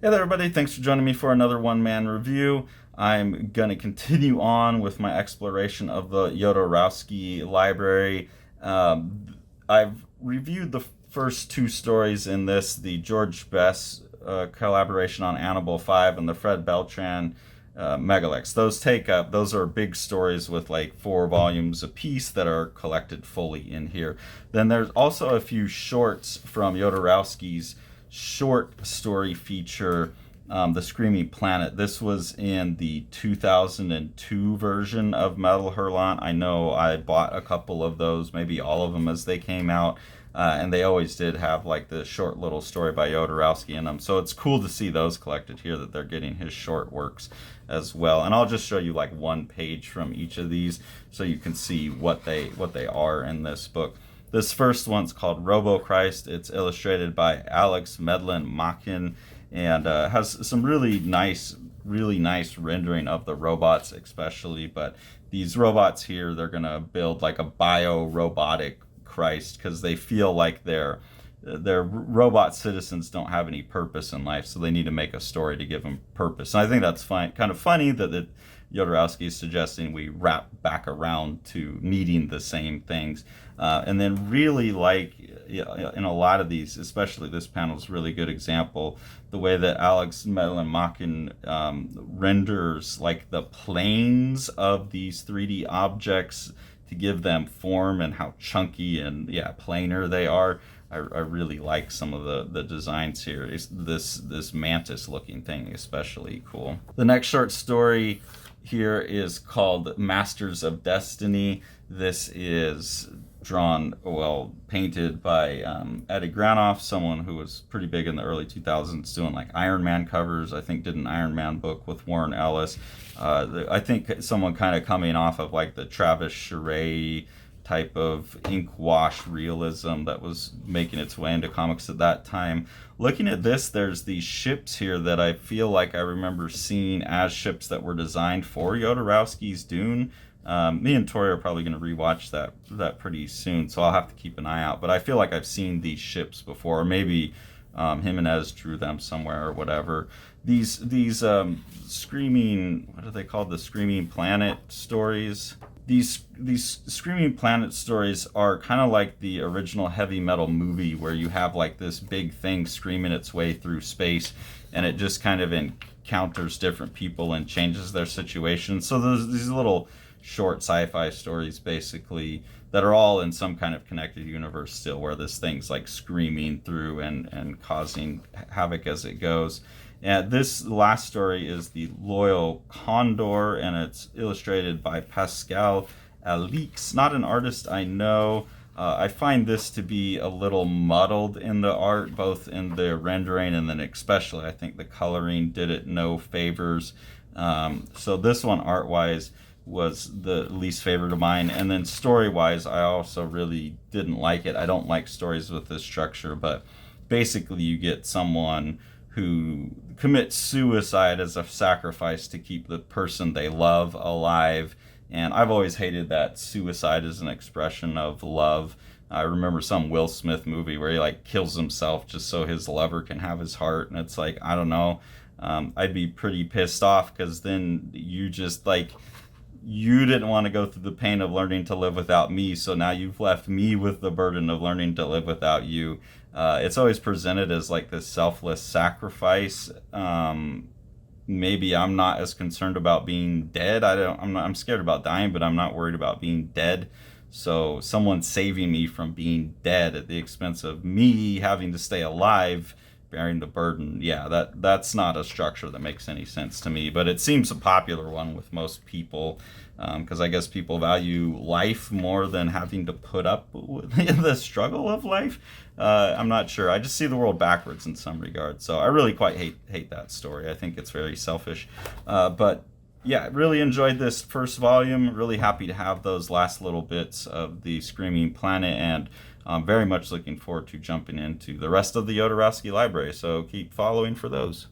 Hey there, everybody. Thanks for joining me for another one-man review. I'm going to continue on with my exploration of the Jodorowsky library. I've reviewed the first two stories in this, the George Best collaboration on Annabelle 5 and the Fred Beltran Megalex. Those are big stories with like 4 volumes apiece that are collected fully in here. Then there's also a few shorts from Jodorowsky's short story feature, The Screaming Planet. This was in the 2002 version of Metal Hurlant. I know I bought a couple of those, maybe all of them as they came out. And they always did have like the short little story by Jodorowsky in them. So it's cool to see those collected here, that they're getting his short works as well. And I'll just show you like one page from each of these so you can see what they are in this book. This first one's called Robo Christ. It's illustrated by Alex Medlin-Machin and has some really nice rendering of the robots, especially. But these robots here, they're gonna build like a bio-robotic Christ because they feel like their robot citizens don't have any purpose in life, so they need to make a story to give them purpose. And I think that's kind of funny that Jodorowsky is suggesting we wrap back around to needing the same things. And then really like in a lot of these, especially this panel is a really good example, the way that Alex Medlin-Machin renders like the planes of these 3D objects to give them form and how chunky and planar they are. I really like some of the designs here. This mantis looking thing especially cool. The next short story here is called Masters of Destiny. This is painted by Eddie Granoff, someone who was pretty big in the early 2000s doing like Iron Man covers. I think did an Iron Man book with Warren Ellis. I think someone kind of coming off of like the Travis Charest type of ink wash realism that was making its way into comics at that time. Looking at this, there's these ships here that I feel like I remember seeing as ships that were designed for Jodorowsky's Dune. Me and Tori are probably going to rewatch that pretty soon, so I'll have to keep an eye out. But I feel like I've seen these ships before, or maybe him and Ez drew them somewhere or whatever. These screaming, what are they called? The Screaming Planet stories. These Screaming Planet stories are kind of like the original Heavy Metal movie, where you have like this big thing screaming its way through space, and it just kind of encounters different people and changes their situation. So there's these little short sci-fi stories basically that are all in some kind of connected universe still, where this thing's like screaming through and causing havoc as it goes. And this last story is The Loyal Condor, and it's illustrated by Pascal Alix, not an artist I know. I find this to be a little muddled in the art, both in the rendering and then especially I think the coloring did it no favors. So this one art-wise was the least favorite of mine, and then story-wise I also really didn't like it. I don't like stories with this structure, but basically you get someone who commits suicide as a sacrifice to keep the person they love alive. And I've always hated that suicide is an expression of love. I remember some Will Smith movie where he like kills himself just so his lover can have his heart, and it's like, I don't know, I'd be pretty pissed off, because then you just like, you didn't want to go through the pain of learning to live without me, so now you've left me with the burden of learning to live without you. It's always presented as like this selfless sacrifice. Maybe I'm not as concerned about being dead. I'm scared about dying, but I'm not worried about being dead. So someone saving me from being dead at the expense of me having to stay alive, bearing the burden, that's not a structure that makes any sense to me. But it seems a popular one with most people, because I guess people value life more than having to put up with the struggle of life. I'm not sure. I just see the world backwards in some regards. So I really quite hate that story. I think it's very selfish. But yeah, really enjoyed this first volume. Really happy to have those last little bits of the Screaming Planet, and I'm very much looking forward to jumping into the rest of the Jodorowsky library. So keep following for those.